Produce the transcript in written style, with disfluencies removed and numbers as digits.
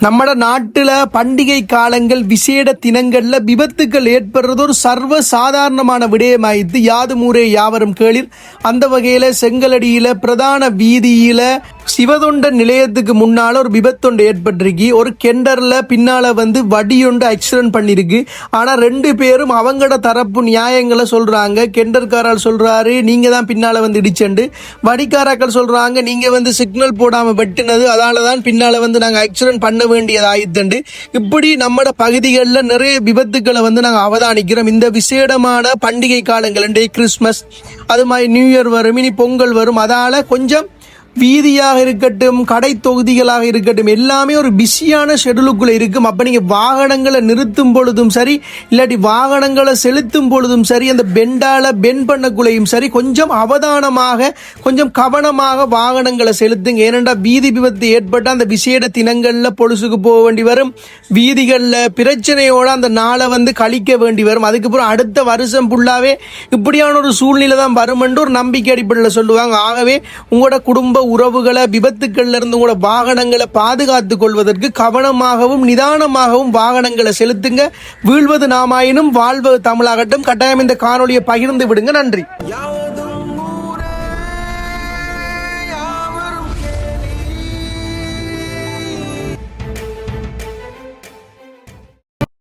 நம்ம நாட்டில் பண்டிகை காலங்கள் விசேட தினங்கள்ல விபத்துக்கள் ஏற்படுறது ஒரு சர்வ சாதாரணமான விடயமாயித்து யாது ஊரே யாவரும் கேளிர். அந்த வகையில் செங்கலடியில் பிரதான வீதியில் சிவதொண்ட நிலையத்துக்கு முன்னால் ஒரு விபத்தொண்டு ஏற்பட்டிருக்கு. ஒரு கெண்டரில் பின்னால் வடியொண்டு ஆக்சிடென்ட் பண்ணியிருக்கு. ஆனால் 2 பேரும் அவங்களோட தரப்பு நியாயங்களை சொல்கிறாங்க. கெண்டர்காரால் சொல்கிறாரு நீங்கள் தான் பின்னால் இடிச்சண்டு, வடிகாராக்கள் சொல்கிறாங்க நீங்கள் சிக்னல் போடாமல் வெட்டினது, அதனால தான் பின்னால் நாங்கள் ஆக்சிடென்ட் பண்ண வேண்டியது ஆயிடுத்துண்டு. இப்படி நம்மட பகுதிகளில் நிறைய விபத்துக்களை நாங்கள் அவதானிக்கிறோம். இந்த விசேடமான பண்டிகை காலங்கள் கிறிஸ்மஸ், அது மாதிரி நியூ இயர் வரும், இனி பொங்கல் வரும். அதால் கொஞ்சம் வீதியாக இருக்கட்டும், கடை தொகுதிகளாக இருக்கட்டும், எல்லாமே ஒரு பிஸியான ஷெடியூலுக்குள்ளே இருக்கும். அப்போ நீங்கள் வாகனங்களை நிறுத்தும் பொழுதும் சரி, இல்லாட்டி வாகனங்களை செலுத்தும் பொழுதும் சரி, அந்த பெண்ட் பண்ணக்குள்ளேயும் சரி, கொஞ்சம் அவதானமாக கொஞ்சம் கவனமாக வாகனங்களை செலுத்துங்க. ஏனென்றால் வீதி விபத்து ஏற்பட்ட அந்த விசேட தினங்களில் பொழுசுக்கு போக வேண்டி வரும், வீதிகளில் பிரச்சனையோடு அந்த நாளை கழிக்க வேண்டி வரும். அதுக்கப்புறம் அடுத்த வருஷம் ஃபுல்லாகவே இப்படியான ஒரு சூழ்நிலை தான் வரும் என்று ஒரு நம்பிக்கை அடிப்படையில் சொல்லுவாங்க. ஆகவே உங்களோட குடும்ப உறவுகளை விபத்துக்கள்ல இருந்து கூட வாகனங்களை பாதுகாத்துக் கொள்வதற்கு கவனமாகவும் நிதானமாகவும் வாகனங்களை செலுத்துங்க. வீழ்வது நாமாயினும் வாழ்வது தமிழாகட்டும். கட்டாயம் இந்த காணொலியை பகிர்ந்து விடுங்க. நன்றி.